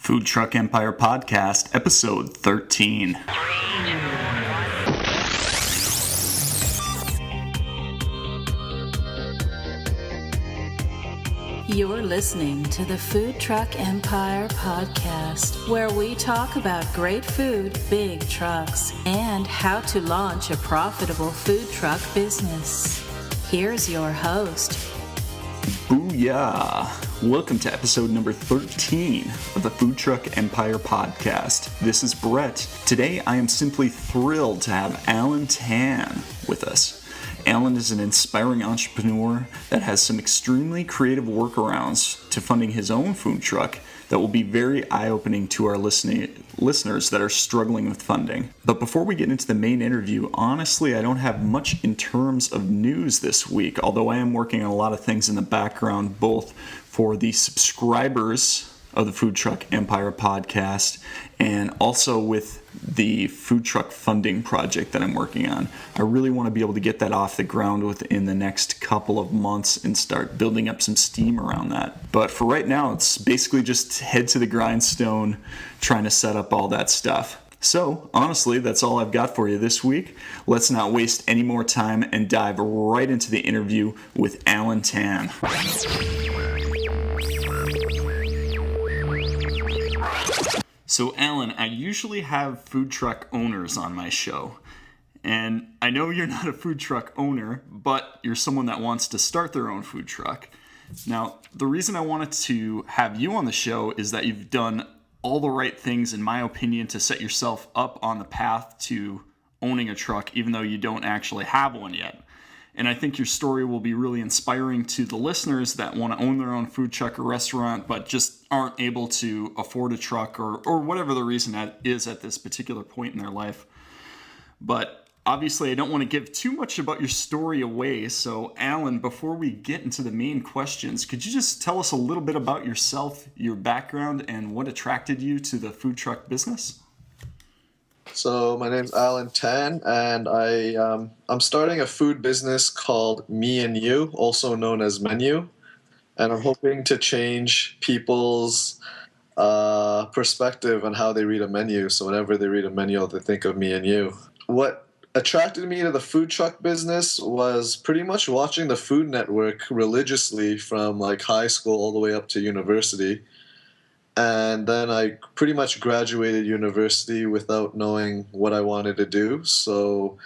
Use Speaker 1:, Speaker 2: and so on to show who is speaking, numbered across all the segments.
Speaker 1: Food Truck Empire Podcast, Episode 13.
Speaker 2: You're listening to the Food Truck Empire Podcast, where we talk about great food, big trucks, and how to launch a profitable food truck business. Here's your host.
Speaker 1: Booyah! Welcome to episode number 13 of the Food Truck Empire Podcast. This is Brett. Today I am simply thrilled to have ME.n.u with us. Alan is an inspiring entrepreneur that has some extremely creative workarounds to funding his own food truck that will be very eye-opening to our listeners that are struggling with funding. But before we get into the main interview, honestly, I don't have much in terms of news this week, although I am working on a lot of things in the background, both for the subscribers of the Food Truck Empire Podcast and also with the food truck funding project that I'm working on. I really want to be able to get that off the ground within the next couple of months and start building up some steam around that. But for right now, it's basically just head to the grindstone trying to set up all that stuff. So, honestly, that's all I've got for you this week. Let's not waste any more time and dive right into the interview with ME.n.u. So, Alan, I usually have food truck owners on my show. And I know you're not a food truck owner, but you're someone that wants to start their own food truck. Now, the reason I wanted to have you on the show is that you've done all the right things, in my opinion, to set yourself up on the path to owning a truck, even though you don't actually have one yet. And I think your story will be really inspiring to the listeners that want to own their own food truck or restaurant, but just aren't able to afford a truck or whatever the reason that is at this particular point in their life. But obviously, I don't want to give too much about your story away. So, Alan, before we get into the main questions, could you just tell us a little bit about yourself, your background, and what attracted you to the food truck business?
Speaker 3: So my name's ME.n.u, and I'm starting a food business called ME.n.u, also known as ME.n.u, and I'm hoping to change people's perspective on how they read a menu. So whenever they read a menu, they think of ME.n.u. What attracted me to the food truck business was pretty much watching the Food Network religiously from like high school all the way up to university. And then I pretty much graduated university without knowing what I wanted to do. So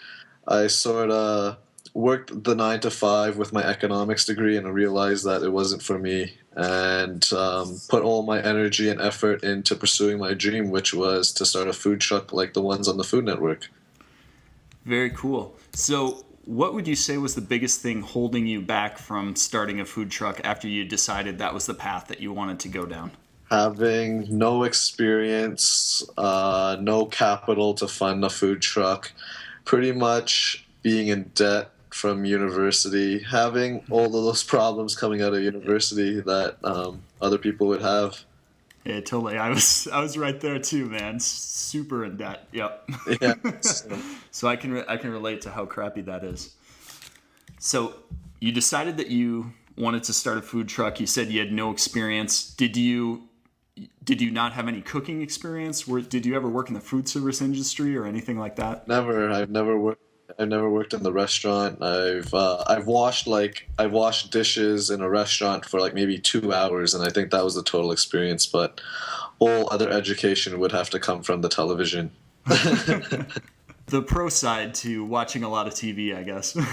Speaker 3: I sort of worked the 9 to 5 with my economics degree, and I realized that it wasn't for me, and put all my energy and effort into pursuing my dream, which was to start a food truck like the ones on the Food Network.
Speaker 1: Very cool. So what would you say was the biggest thing holding you back from starting a food truck after you decided that was the path that you wanted to go down?
Speaker 3: Having no experience, no capital to fund a food truck, pretty much being in debt from university, having all of those problems coming out of university that other people would have.
Speaker 1: Yeah, totally. I was right there too, man. Super in debt. Yep.
Speaker 3: Yeah.
Speaker 1: So I can relate to how crappy that is. So you decided that you wanted to start a food truck. You said you had no experience. Did you not have any cooking experience? Did you ever work in the food service industry or anything like that?
Speaker 3: Never. I've never worked in the restaurant. I've washed dishes in a restaurant for like maybe 2 hours, and I think that was the total experience. But all other education would have to come from the television.
Speaker 1: The pro side to watching a lot of TV, I guess. You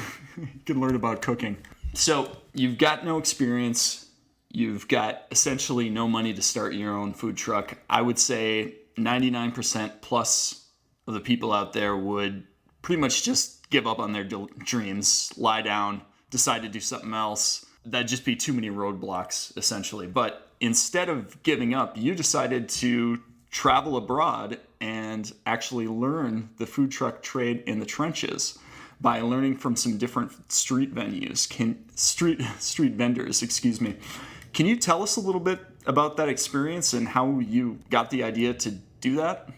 Speaker 1: can learn about cooking. So you've got no experience. You've got essentially no money to start your own food truck. I would say 99% plus of the people out there would pretty much just give up on their dreams, lie down, decide to do something else. That'd just be too many roadblocks, essentially. But instead of giving up, you decided to travel abroad and actually learn the food truck trade in the trenches by learning from some different street vendors. Can you tell us a little bit about that experience and how you got the idea to do that?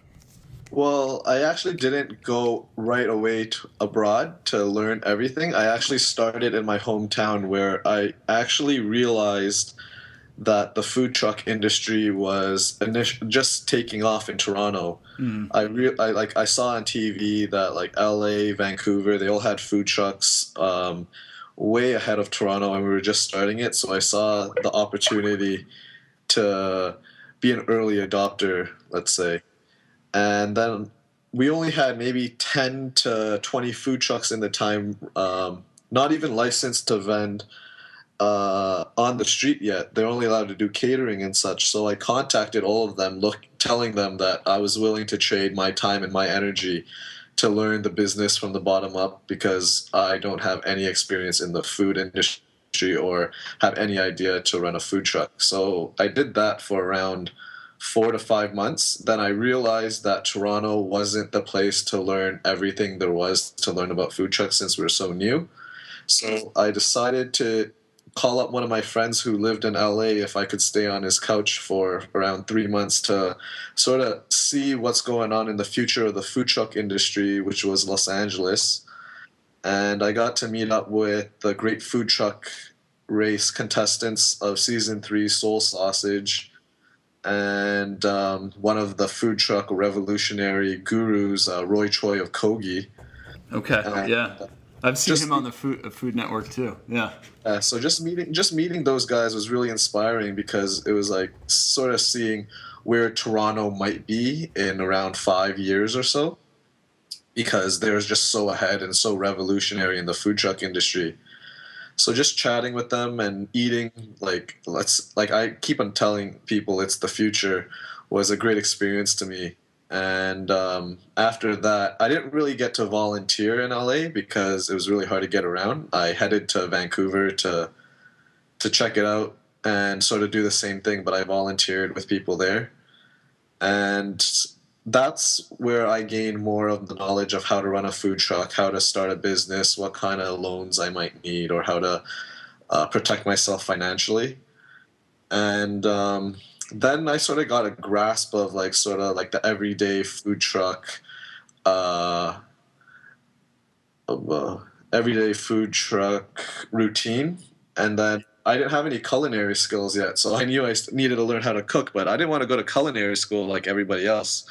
Speaker 3: Well, I actually didn't go right away abroad to learn everything. I actually started in my hometown, where I actually realized that the food truck industry was just taking off in Toronto. I saw on TV that like LA, Vancouver, they all had food trucks way ahead of Toronto, and we were just starting it. So I saw the opportunity to be an early adopter, let's say. And then we only had maybe 10 to 20 food trucks in the time, not even licensed to vend on the street yet. They're only allowed to do catering and such. So I contacted all of them, telling them that I was willing to trade my time and my energy to learn the business from the bottom up because I don't have any experience in the food industry or have any idea to run a food truck. So I did that for around 4 to 5 months. Then I realized that Toronto wasn't the place to learn everything there was to learn about food trucks since we were so new. So I decided to call up one of my friends who lived in LA if I could stay on his couch for around 3 months to sort of see what's going on in the future of the food truck industry, which was Los Angeles. And I got to meet up with the Great Food Truck Race contestants of season 3, Soul Sausage, and one of the food truck revolutionary gurus, Roy Choi of Kogi.
Speaker 1: Okay,
Speaker 3: And
Speaker 1: yeah. I've seen
Speaker 3: just
Speaker 1: him on the Food Network too. Yeah.
Speaker 3: so just meeting those guys was really inspiring because it was like sort of seeing where Toronto might be in around 5 years or so, because they're just so ahead and so revolutionary in the food truck industry. So just chatting with them and eating, like I keep on telling people it's the future, was a great experience to me. And after that, I didn't really get to volunteer in LA because it was really hard to get around. I headed to Vancouver to check it out and sort of do the same thing, but I volunteered with people there. And that's where I gained more of the knowledge of how to run a food truck, how to start a business, what kind of loans I might need, or how to protect myself financially. And then I sort of got a grasp of like sort of like the everyday food truck, uh, of, everyday food truck routine. And then I didn't have any culinary skills yet, so I knew needed to learn how to cook, but I didn't want to go to culinary school like everybody else.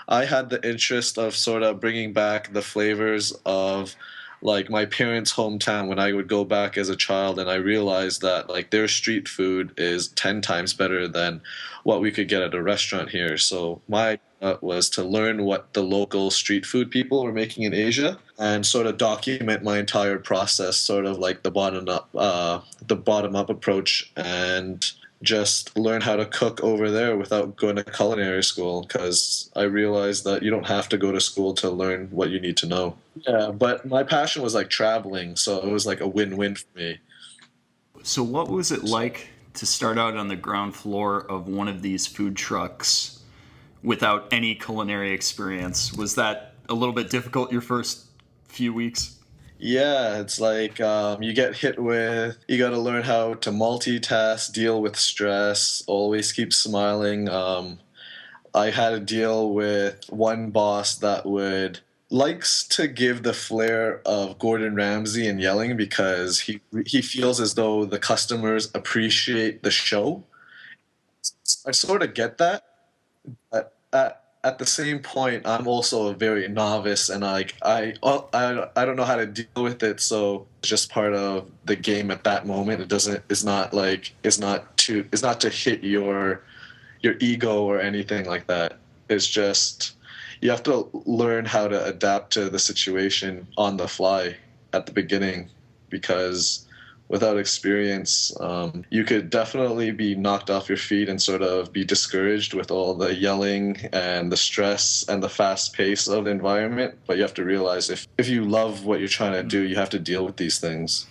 Speaker 3: I had the interest of sort of bringing back the flavors of like my parents' hometown when I would go back as a child, and I realized that like their street food is 10 times better than what we could get at a restaurant here. So my was to learn what the local street food people were making in Asia and sort of document my entire process, sort of like the bottom up approach, and just learn how to cook over there without going to culinary school, because I realized that you don't have to go to school to learn what you need to know. Yeah, but my passion was like traveling, so it was like a win-win for me.
Speaker 1: So what was it like to start out on the ground floor of one of these food trucks without any culinary experience? Was that a little bit difficult your first few weeks?
Speaker 3: Yeah, it's like you get hit with, you got to learn how to multitask, deal with stress, always keep smiling. I had to deal with one boss that would likes to give the flair of Gordon Ramsay and yelling because he feels as though the customers appreciate the show. I sort of get that, but at the same point, I'm also a very novice, and like I don't know how to deal with it. So it's just part of the game at that moment. It doesn't. It's not like it's not to hit your ego or anything like that. It's just you have to learn how to adapt to the situation on the fly at the beginning, because without experience, you could definitely be knocked off your feet and sort of be discouraged with all the yelling and the stress and the fast pace of the environment. But you have to realize if you love what you're trying to do, you have to deal with these things.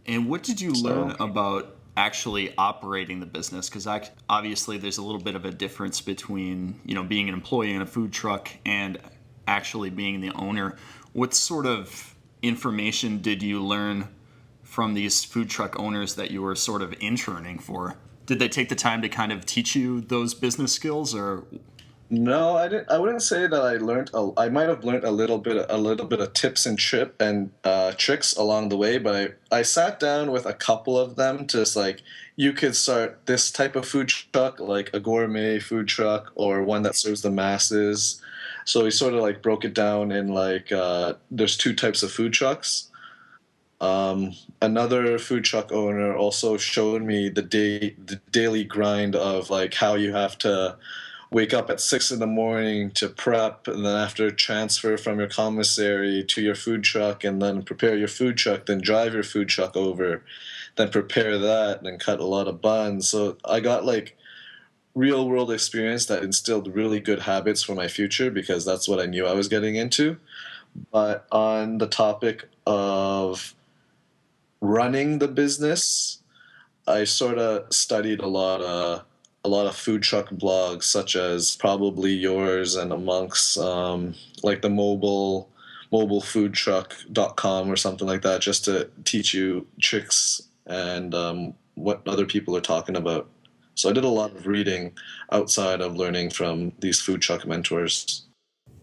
Speaker 1: And what did you learn
Speaker 3: So,
Speaker 1: about actually operating the business? Because obviously there's a little bit of a difference between, being an employee in a food truck and actually being the owner. What sort of information did you learn from these food truck owners that you were sort of interning for? Did they take the time to kind of teach you those business skills, or?
Speaker 3: No, I didn't. I wouldn't say that I learned. I might have learned a little bit of tips and tricks along the way. But I sat down with a couple of them to just like you could start this type of food truck, like a gourmet food truck, or one that serves the masses. So we sort of like broke it down in like there's two types of food trucks. Another food truck owner also showed me the daily grind of like how you have to wake up at 6 in the morning to prep, and then after transfer from your commissary to your food truck, and then prepare your food truck, then drive your food truck over, then prepare that, then cut a lot of buns. So I got like real world experience that instilled really good habits for my future because that's what I knew I was getting into. But on the topic of running the business, I sort of studied a lot of food truck blogs, such as probably yours and amongst like the mobilefoodtruck.com or something like that, just to teach you tricks and what other people are talking about. So I did a lot of reading outside of learning from these food truck mentors.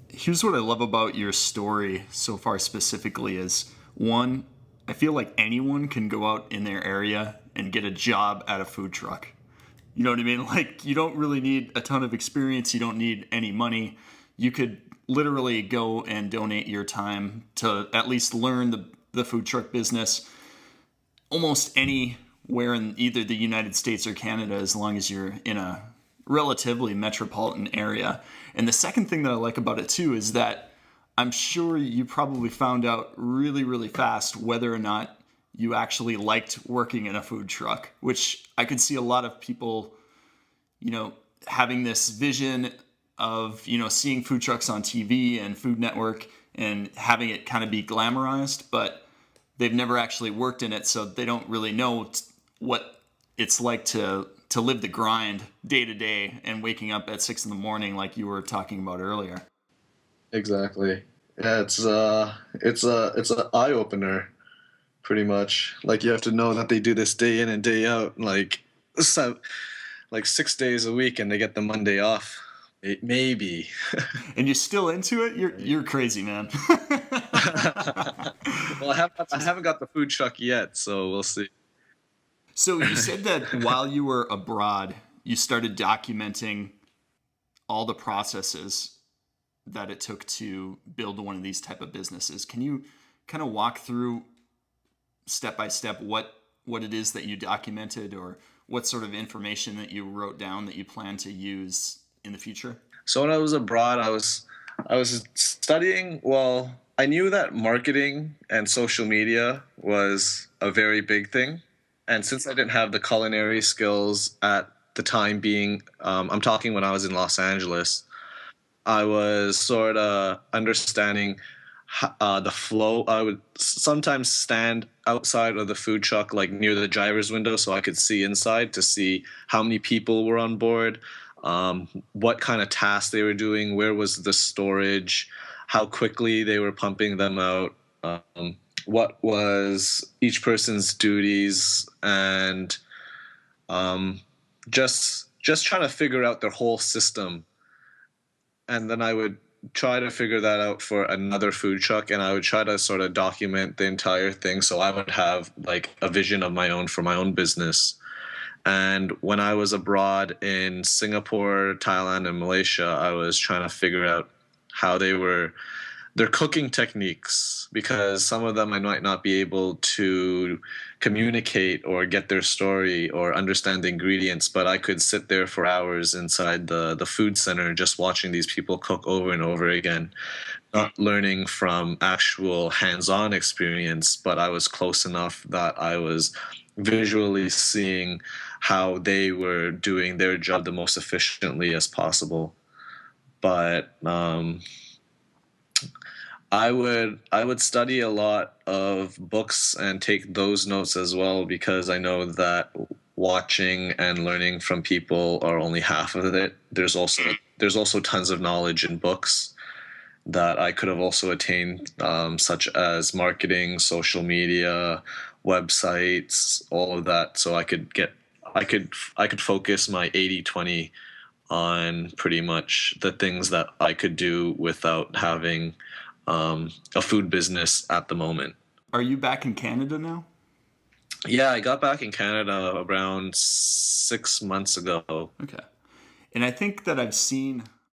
Speaker 1: Here's what I love about your story so far specifically is one, I feel like anyone can go out in their area and get a job at a food truck. You know what I mean? Like, you don't really need a ton of experience. You don't need any money. You could literally go and donate your time to at least learn the food truck business almost anywhere in either the United States or Canada, as long as you're in a relatively metropolitan area. And the second thing that I like about it too is that I'm sure you probably found out really, really fast whether or not you actually liked working in a food truck, which I could see a lot of people, having this vision of, seeing food trucks on TV and Food Network and having it kind of be glamorized, but they've never actually worked in it, so they don't really know what it's like to live the grind day to day and waking up at 6 in the morning, like you were talking about earlier.
Speaker 3: Exactly. Yeah, it's an eye opener, pretty much. Like you have to know that they do this day in and day out, like 6 days a week, and they get the Monday off. Maybe.
Speaker 1: And you're still into it? You're crazy, man.
Speaker 3: Well, I haven't got the food truck yet, so we'll see.
Speaker 1: So you said that while you were abroad, you started documenting all the processes that it took to build one of these type of businesses. Can you kind of walk through step by step what it is that you documented, or what sort of information that you wrote down that you plan to use in the future?
Speaker 3: So when I was abroad, I was studying. Well, I knew that marketing and social media was a very big thing, and since I didn't have the culinary skills at the time being, I'm talking when I was in Los Angeles. I was sort of understanding the flow. I would sometimes stand outside of the food truck, like near the driver's window, so I could see inside to see how many people were on board, what kind of tasks they were doing, where was the storage, how quickly they were pumping them out, what was each person's duties, and just trying to figure out their whole system. And then I would try to figure that out for another food truck, and I would try to sort of document the entire thing so I would have like a vision of my own for my own business. And when I was abroad in Singapore, Thailand, and Malaysia, I was trying to figure out how their cooking techniques, because some of them I might not be able to communicate or get their story or understand the ingredients, but I could sit there for hours inside the food center just watching these people cook over and over again, not learning from actual hands-on experience, but I was close enough that I was visually seeing how they were doing their job the most efficiently as possible. But I would study a lot of books and take those notes as well, because I know that watching and learning from people are only half of it. There's also tons of knowledge in books that I could have also attained, such as marketing, social media, websites, all of that. So I could focus my 80/20 on pretty much the things that I could do without having a food business at the moment.
Speaker 1: Are you back in Canada now?
Speaker 3: Yeah, I got back in Canada around 6 months ago.
Speaker 1: Okay. And I think that I've seen